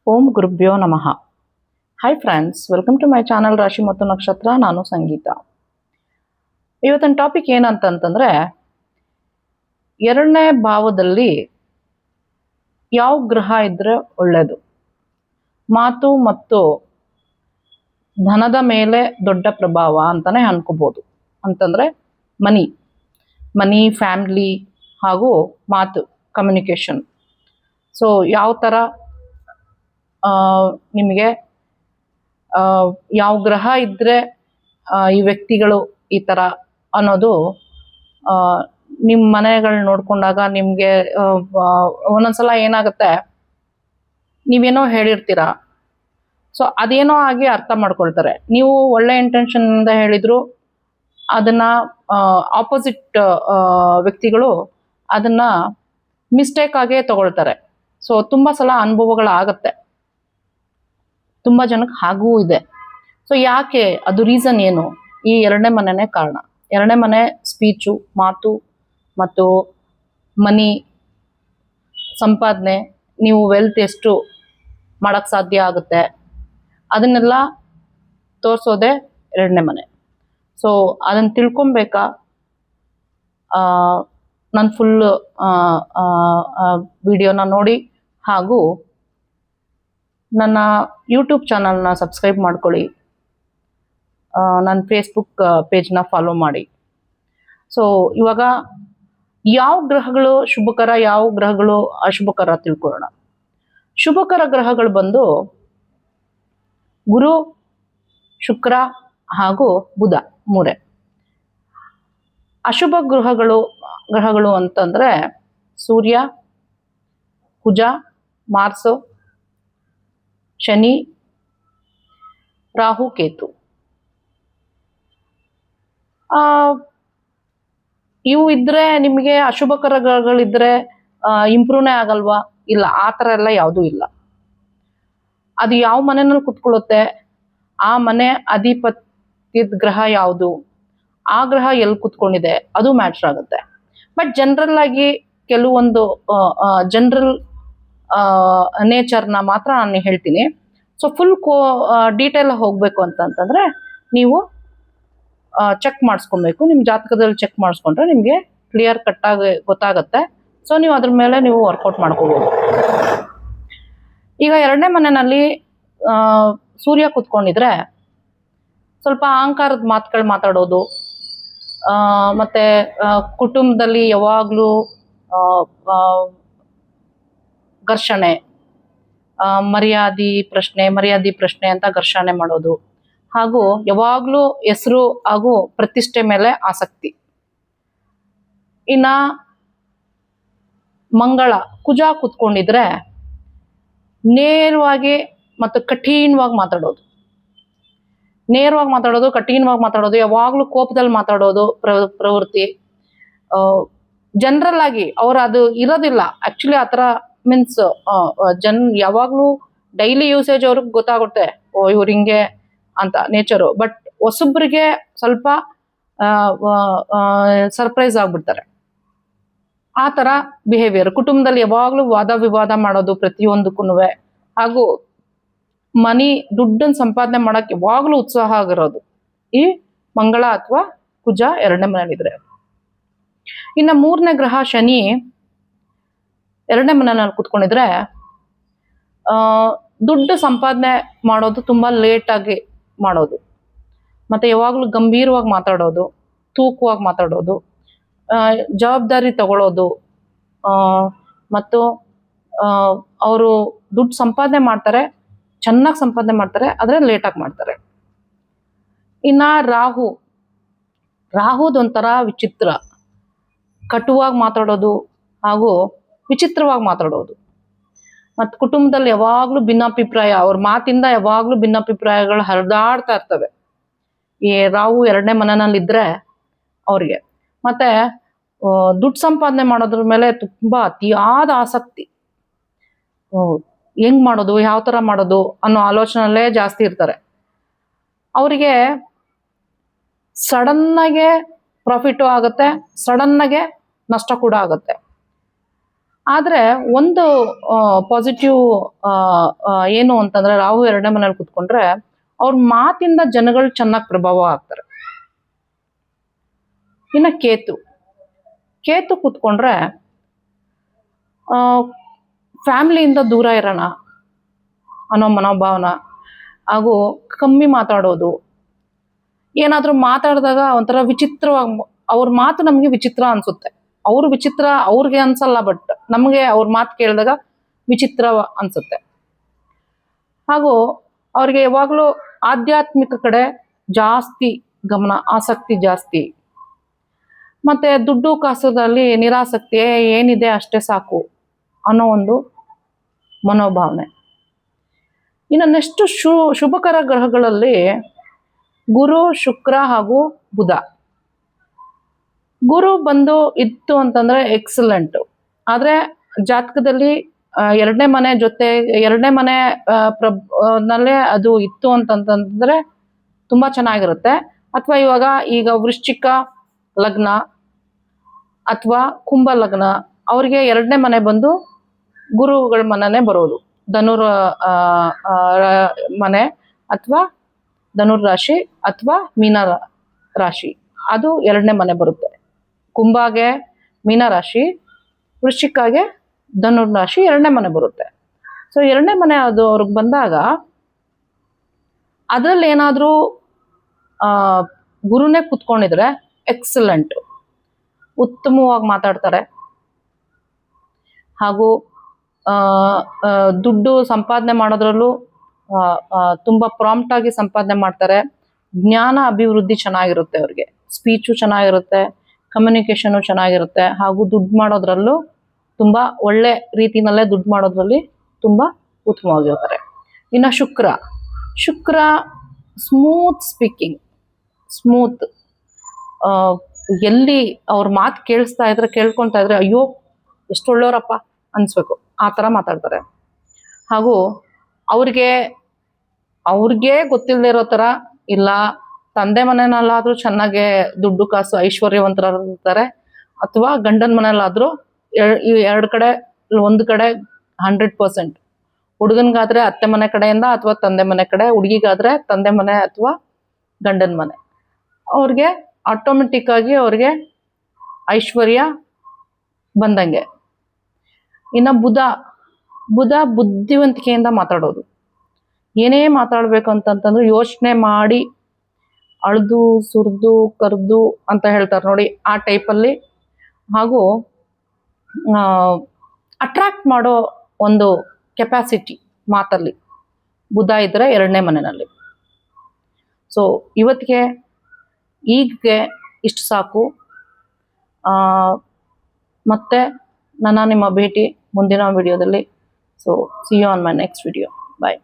ಓಂ ಗುರುಭ್ಯೋ ನಮಃ. Hi friends, welcome to my channel ರಾಶಿ ಮತ್ತು ನಕ್ಷತ್ರ. ನಾನು ಸಂಗೀತ. ಇವತ್ತಿನ ಟಾಪಿಕ್ ಏನಂತಂತಂದ್ರೆ, ಎರಡನೇ ಭಾವದಲ್ಲಿ ಯಾವ ಗ್ರಹ ಇದ್ರೆ ಒಳ್ಳೆಯದು, ಮಾತು ಮತ್ತು ಧನದ ಮೇಲೆ ದೊಡ್ಡ ಪ್ರಭಾವ ಅಂತಾನೆ ಅನ್ಕೋಬಹುದು. ಅಂತಂದ್ರೆ ಮನಿ, ಫ್ಯಾಮಿಲಿ ಹಾಗೂ ಮಾತು, ಕಮ್ಯುನಿಕೇಶನ್. ಸೊ ಯಾವ ಥರ ನಿಮಗೆ ಯಾವ ಗ್ರಹ ಇದ್ದರೆ ಈ ವ್ಯಕ್ತಿಗಳು ಈ ಥರ ಅನ್ನೋದು ನಿಮ್ಮ ಮನೆಗಳು ನೋಡ್ಕೊಂಡಾಗ ನಿಮಗೆ ಒಂದೊಂದ್ಸಲ ಏನಾಗುತ್ತೆ, ನೀವೇನೋ ಹೇಳಿರ್ತೀರ, ಸೊ ಅದೇನೋ ಆಗಿ ಅರ್ಥ ಮಾಡ್ಕೊಳ್ತಾರೆ. ನೀವು ಒಳ್ಳೆ ಇಂಟೆನ್ಷನ್ನಿಂದ ಹೇಳಿದ್ರು ಅದನ್ನು ಆಪೋಸಿಟ್ ವ್ಯಕ್ತಿಗಳು ಅದನ್ನು ಮಿಸ್ಟೇಕ್ ಆಗೇ ತಗೊಳ್ತಾರೆ. ಸೊ ತುಂಬ ಸಲ ಅನುಭವಗಳಾಗತ್ತೆ, ತುಂಬ ಜನಕ್ಕೆ ಹಾಗೂ ಇದೆ. ಸೊ ಯಾಕೆ, ಅದು ರೀಸನ್ ಏನು? ಈ ಎರಡನೇ ಮನೆನೇ ಕಾರಣ. ಎರಡನೇ ಮನೆ ಸ್ಪೀಚು, ಮಾತು ಮತ್ತು ಮನಿ, ಸಂಪಾದನೆ, ನೀವು ವೆಲ್ತ್ ಎಷ್ಟು ಮಾಡೋಕ್ಕೆ ಸಾಧ್ಯ ಆಗುತ್ತೆ ಅದನ್ನೆಲ್ಲ ತೋರಿಸೋದೇ ಎರಡನೇ ಮನೆ. ಸೊ ಅದನ್ನು ತಿಳ್ಕೊಬೇಕಾ? ನಾನು ಫುಲ್ ವಿಡಿಯೋನ ನೋಡಿ ಹಾಗೂ ನನ್ನ ಯೂಟ್ಯೂಬ್ ಚಾನಲ್ನ ಸಬ್ಸ್ಕ್ರೈಬ್ ಮಾಡ್ಕೊಳ್ಳಿ, ನನ್ನ ಫೇಸ್ಬುಕ್ ಪೇಜ್ನ ಫಾಲೋ ಮಾಡಿ. ಸೊ ಇವಾಗ ಯಾವ ಗ್ರಹಗಳು ಶುಭಕರ, ಯಾವ ಗ್ರಹಗಳು ಅಶುಭಕರ ತಿಳ್ಕೊಳ್ಳೋಣ. ಶುಭಕರ ಗ್ರಹಗಳು ಬಂದು ಗುರು, ಶುಕ್ರ ಹಾಗೂ ಬುಧ, ಮೂರೇ. ಅಶುಭ ಗ್ರಹಗಳು ಅಂತಂದರೆ ಸೂರ್ಯ, ಕುಜ, ಮಾರ್ಸು, ಶನಿ, ರಾಹು, ಕೇತು. ಇವು ಇದ್ರೆ ನಿಮಗೆ ಅಶುಭಕರ ಗ್ರಹಗಳಿದ್ರೆ ಇಂಪ್ರೂವ್ನೇ ಆಗಲ್ವಾ? ಇಲ್ಲ, ಆ ಥರ ಎಲ್ಲ ಯಾವುದೂ ಇಲ್ಲ. ಅದು ಯಾವ ಮನೆಯಲ್ಲಿ ಕುತ್ಕೊಳ್ಳುತ್ತೆ, ಆ ಮನೆ ಅಧಿಪತ್ಯದ ಗ್ರಹ ಯಾವುದು, ಆ ಗ್ರಹ ಎಲ್ಲಿ ಕುತ್ಕೊಂಡಿದೆ ಅದು ಮ್ಯಾಟ್ರ್ ಆಗುತ್ತೆ. ಬಟ್ ಜನರಲ್ ಆಗಿ ಕೆಲವೊಂದು ಜನರಲ್ ನೇಚರ್ನ ಮಾತ್ರ ನಾನು ಹೇಳ್ತೀನಿ. ಸೊ ಫುಲ್ ಡೀಟೇಲ್ ಹೋಗಬೇಕು ಅಂತಂತಂದರೆ ನೀವು ಚೆಕ್ ಮಾಡಿಸ್ಕೊಬೇಕು. ನಿಮ್ಮ ಜಾತಕದಲ್ಲಿ ಚೆಕ್ ಮಾಡಿಸ್ಕೊಂಡ್ರೆ ನಿಮಗೆ ಕ್ಲಿಯರ್ ಕಟ್ಟಾಗಿ ಗೊತ್ತಾಗುತ್ತೆ. ಸೊ ನೀವು ಅದ್ರ ಮೇಲೆ ನೀವು ವರ್ಕೌಟ್ ಮಾಡ್ಕೋಬೋದು. ಈಗ ಎರಡನೇ ಮನೆಯಲ್ಲಿ ಸೂರ್ಯ ಕುತ್ಕೊಂಡಿದ್ರೆ ಸ್ವಲ್ಪ ಅಹಂಕಾರದ ಮಾತುಗಳು ಮಾತಾಡೋದು, ಮತ್ತು ಕುಟುಂಬದಲ್ಲಿ ಯಾವಾಗಲೂ ಘರ್ಷಣೆ, ಮರ್ಯಾದೆ ಪ್ರಶ್ನೆ ಅಂತ ಘರ್ಷಣೆ ಮಾಡೋದು, ಹಾಗೂ ಯಾವಾಗಲೂ ಹೆಸರು ಹಾಗೂ ಪ್ರತಿಷ್ಠೆ ಮೇಲೆ ಆಸಕ್ತಿ. ಇನ್ನು ಮಂಗಳ, ಕುಜ ಕುತ್ಕೊಂಡಿದ್ರೆ ನೇರವಾಗಿ ಮತ್ತು ಕಠಿಣವಾಗಿ ಮಾತಾಡೋದು, ಕಠಿಣವಾಗಿ ಮಾತಾಡೋದು, ಯಾವಾಗಲೂ ಕೋಪದಲ್ಲಿ ಮಾತಾಡೋದು ಪ್ರವೃತ್ತಿ. ಜನರಲ್ ಆಗಿ ಅವ್ರು ಅದು ಇರೋದಿಲ್ಲ ಆ್ಯಕ್ಚುಲಿ ಆ ಥರ. ಮೀನ್ಸ್ ಯಾವಾಗಲೂ ಡೈಲಿ ಯೂಸೇಜ್ ಅವ್ರಿಗೆ ಗೊತ್ತಾಗುತ್ತೆ, ಓ ಇವ್ರು ಹಿಂಗೆ ಅಂತ ನೇಚರು. ಬಟ್ ಹೊಸಬ್ರಿಗೆ ಸ್ವಲ್ಪ ಸರ್ಪ್ರೈಸ್ ಆಗ್ಬಿಡ್ತಾರೆ. ಆ ಥರ ಬಿಹೇವಿಯರ್. ಕುಟುಂಬದಲ್ಲಿ ಯಾವಾಗಲೂ ವಾದ ವಿವಾದ ಮಾಡೋದು ಪ್ರತಿಯೊಂದಕ್ಕೂ, ಹಾಗೂ ದುಡ್ಡನ್ನು ಸಂಪಾದನೆ ಮಾಡೋಕ್ಕೆ ಯಾವಾಗಲೂ ಉತ್ಸಾಹ ಆಗಿರೋದು ಈ ಮಂಗಳ ಅಥವಾ ಕುಜ ಎರಡನೇ ಮನೆಯಲ್ಲಿದ್ರೆ. ಇನ್ನು ಮೂರನೇ ಗ್ರಹ ಶನಿ ಎರಡನೇ ಮನೆಯಲ್ಲಿ ಕುತ್ಕೊಂಡಿದ್ರೆ ದುಡ್ಡು ಸಂಪಾದನೆ ಮಾಡೋದು ತುಂಬ ಲೇಟಾಗಿ ಮಾಡೋದು, ಮತ್ತು ಯಾವಾಗಲೂ ಗಂಭೀರವಾಗಿ ಮಾತಾಡೋದು, ತೂಕವಾಗಿ ಮಾತಾಡೋದು, ಜವಾಬ್ದಾರಿ ತಗೊಳ್ಳೋದು, ಮತ್ತು ಅವರು ದುಡ್ಡು ಸಂಪಾದನೆ ಮಾಡ್ತಾರೆ, ಚೆನ್ನಾಗಿ ಸಂಪಾದನೆ ಮಾಡ್ತಾರೆ, ಆದರೆ ಲೇಟಾಗಿ ಮಾಡ್ತಾರೆ. ಇನ್ನು ರಾಹುದೊಂಥರ ವಿಚಿತ್ರ, ಕಟುವಾಗಿ ಮಾತಾಡೋದು ಹಾಗೂ ವಿಚಿತ್ರವಾಗಿ ಮಾತಾಡೋದು, ಮತ್ತು ಕುಟುಂಬದಲ್ಲಿ ಯಾವಾಗಲೂ ಭಿನ್ನಾಭಿಪ್ರಾಯ, ಅವ್ರ ಮಾತಿಂದ ಯಾವಾಗಲೂ ಭಿನ್ನಾಭಿಪ್ರಾಯಗಳು ಹರಿದಾಡ್ತಾ ಇರ್ತವೆ ಈ ರಾಹು ಎರಡನೇ ಮನೆಯಲ್ಲಿದ್ದರೆ ಅವ್ರಿಗೆ. ಮತ್ತು ದುಡ್ಡು ಸಂಪಾದನೆ ಮಾಡೋದ್ರ ಮೇಲೆ ತುಂಬ ಅತಿಯಾದ ಆಸಕ್ತಿ. ಹೆಂಗೆ ಮಾಡೋದು, ಯಾವ ಥರ ಮಾಡೋದು ಅನ್ನೋ ಆಲೋಚನೆಯಲ್ಲೇ ಜಾಸ್ತಿ ಇರ್ತಾರೆ. ಅವರಿಗೆ ಸಡನ್ನಾಗೆ ಪ್ರಾಫಿಟು ಆಗುತ್ತೆ, ಸಡನ್ನಾಗೆ ನಷ್ಟ ಕೂಡ ಆಗುತ್ತೆ. ಆದ್ರೆ ಒಂದು ಪಾಸಿಟಿವ್ ಏನು ಅಂತಂದ್ರೆ ರಾಹು 2ನೇ ಮನೇಲಿ ಕುತ್ಕೊಂಡ್ರೆ ಅವ್ರ ಮಾತಿಂದ ಜನಗಳು ಚೆನ್ನಾಗಿ ಪ್ರಭಾವ ಆಗ್ತಾರೆ. ಇನ್ನ ಕೇತು ಕುತ್ಕೊಂಡ್ರೆ ಫ್ಯಾಮಿಲಿಯಿಂದ ದೂರ ಇರೋಣ ಅನ್ನೋ ಮನೋಭಾವನ, ಹಾಗೂ ಕಮ್ಮಿ ಮಾತಾಡೋದು, ಏನಾದ್ರೂ ಮಾತಾಡಿದಾಗ ಒಂಥರ ವಿಚಿತ್ರವಾಗಿ ಅವ್ರ ಮಾತು ನಮ್ಗೆ ವಿಚಿತ್ರ ಅನ್ಸುತ್ತೆ. ಅವ್ರು ವಿಚಿತ್ರ ಅವ್ರಿಗೆ ಅನ್ಸಲ್ಲ, ಬಟ್ ನಮ್ಗೆ ಅವ್ರ ಮಾತು ಕೇಳಿದಾಗ ವಿಚಿತ್ರ ಅನ್ಸುತ್ತೆ. ಹಾಗೂ ಅವ್ರಿಗೆ ಯಾವಾಗ್ಲೂ ಆಧ್ಯಾತ್ಮಿಕ ಕಡೆ ಜಾಸ್ತಿ ಗಮನ, ಆಸಕ್ತಿ ಜಾಸ್ತಿ. ಮತ್ತೆ ದುಡ್ಡು ಕಾಸದಲ್ಲಿ ನಿರಾಸಕ್ತಿ, ಏನಿದೆ ಅಷ್ಟೇ ಸಾಕು ಅನ್ನೋ ಒಂದು ಮನೋಭಾವನೆ. ಇನ್ನು ನೆಕ್ಸ್ಟ್ ಶುಭಕರ ಗ್ರಹಗಳಲ್ಲಿ ಗುರು, ಶುಕ್ರ ಹಾಗೂ ಬುಧ. ಗುರು ಬಂದು ಇತ್ತು ಅಂತಂದ್ರೆ ಎಕ್ಸಲೆಂಟ್. ಆದ್ರೆ ಜಾತಕದಲ್ಲಿ 2ನೇ ಮನೆ ಜೊತೆ 2ನೇ ಮನೆ ನಲ್ಲೇ ಅದು ಇತ್ತು ಅಂತಂತಂದ್ರೆ ತುಂಬಾ ಚೆನ್ನಾಗಿರುತ್ತೆ. ಅಥವಾ ಈಗ ವೃಶ್ಚಿಕ ಲಗ್ನ ಅಥವಾ ಕುಂಭ ಲಗ್ನ ಅವ್ರಿಗೆ 2ನೇ ಮನೆ ಬಂದು ಗುರುಗಳ ಮನೆನೇ ಬರೋದು. ಧನುರ್ ಮನೆ ಅಥವಾ ಧನುರ್ ರಾಶಿ ಅಥವಾ ಮೀನ ರಾಶಿ, ಅದು 2ನೇ ಮನೆ ಬರುತ್ತೆ. ಕುಂಭಗೆ ಮೀನ ರಾಶಿ, ವೃಶ್ಚಿಕಾಗೆ ಧನುರ್ ರಾಶಿ 2ನೇ ಮನೆ ಬರುತ್ತೆ. ಸೊ 2ನೇ ಮನೆ ಅದು ಅವ್ರಿಗೆ ಬಂದಾಗ ಅದ್ರಲ್ಲಿ ಏನಾದ್ರೂ ಗುರುನೇ ಕುತ್ಕೊಂಡಿದ್ರೆ ಎಕ್ಸಲೆಂಟ್, ಉತ್ತಮವಾಗಿ ಮಾತಾಡ್ತಾರೆ. ಹಾಗೂ ದುಡ್ಡು ಸಂಪಾದನೆ ಮಾಡೋದ್ರಲ್ಲೂ ತುಂಬಾ ಪ್ರಾಂಪ್ಟ್ ಆಗಿ ಸಂಪಾದನೆ ಮಾಡ್ತಾರೆ. ಜ್ಞಾನ ಅಭಿವೃದ್ಧಿ ಚೆನ್ನಾಗಿರುತ್ತೆ, ಅವ್ರಿಗೆ ಸ್ಪೀಚು ಚೆನ್ನಾಗಿರುತ್ತೆ, ಕಮ್ಯುನಿಕೇಶನ್ ಚೆನ್ನಾಗಿರುತ್ತೆ. ಹಾಗೂ ದುಡ್ಡು ಮಾಡೋದ್ರಲ್ಲೂ ತುಂಬಾ ಒಳ್ಳೆ ರೀತಿನಲ್ಲೇ ದುಡ್ಡು ಮಾಡೋದ್ರಲ್ಲಿ ತುಂಬಾ ಉತ್ತಮವಾಗಿರ್ತಾರೆ. ಇನ್ನು ಶುಕ್ರ ಸ್ಮೂತ್ ಸ್ಪೀಕಿಂಗ್, ಸ್ಮೂತ್, ಎಲ್ಲಿ ಅವ್ರ ಮಾತು ಕೇಳ್ಕೊಳ್ತಾ ಇದ್ರೆ ಅಯ್ಯೋ ಎಷ್ಟು ಒಳ್ಳೆಯವರಪ್ಪ ಅನ್ಸ್ಬೇಕು, ಆ ಥರ ಮಾತಾಡ್ತಾರೆ. ಹಾಗೂ ಅವ್ರಿಗೆ ಗೊತ್ತಿಲ್ಲದೆ ಇರೋ ಥರ, ಇಲ್ಲ ತಂದೆ ಮನೆಯಲ್ಲಾದ್ರೂ ಚೆನ್ನಾಗೆ ದುಡ್ಡು ಕಾಸು ಐಶ್ವರ್ಯವಂತರಿರ್ತಾರೆ, ಅಥವಾ ಗಂಡನ ಮನೆಯಲ್ಲಾದ್ರೂ ಎರಡು ಕಡೆ ಒಂದು ಕಡೆ 100%. ಹುಡುಗನ್ಗಾದ್ರೆ ಅತ್ತೆ ಮನೆ ಕಡೆಯಿಂದ ಅಥವಾ ತಂದೆ ಮನೆ ಕಡೆ, ಹುಡುಗಿಗಾದ್ರೆ ತಂದೆ ಮನೆ ಅಥವಾ ಗಂಡನ ಮನೆ. ಅವ್ರಿಗೆ ಆಟೋಮೆಟಿಕ್ ಆಗಿ ಅವ್ರಿಗೆ ಐಶ್ವರ್ಯ ಬಂದಂಗೆ. ಇನ್ನು ಬುಧ ಬುದ್ಧಿವಂತಿಕೆಯಿಂದ ಮಾತಾಡೋದು. ಏನೇ ಮಾತಾಡ್ಬೇಕು ಅಂತಂತಂದ್ರೆ ಯೋಚನೆ ಮಾಡಿ, ಅಳ್ದು ಸುರಿದು ಕರೆದು ಅಂತ ಹೇಳ್ತಾರೆ ನೋಡಿ, ಆ ಟೈಪಲ್ಲಿ. ಹಾಗೂ ಅಟ್ರಾಕ್ಟ್ ಮಾಡೋ ಒಂದು ಕೆಪಾಸಿಟಿ ಮಾತಲ್ಲಿ ಬುಧ ಇದ್ರೆ 2ನೇ ಮನೆಯಲ್ಲಿ. ಸೊ ಇವತ್ತಿಗೆ ಈಗ್ಗೆ ಇಷ್ಟು ಸಾಕು. ಮತ್ತೆ ನಿಮ್ಮ ಭೇಟಿ ಮುಂದಿನ ವಿಡಿಯೋದಲ್ಲಿ. So see you on my next video. Bye.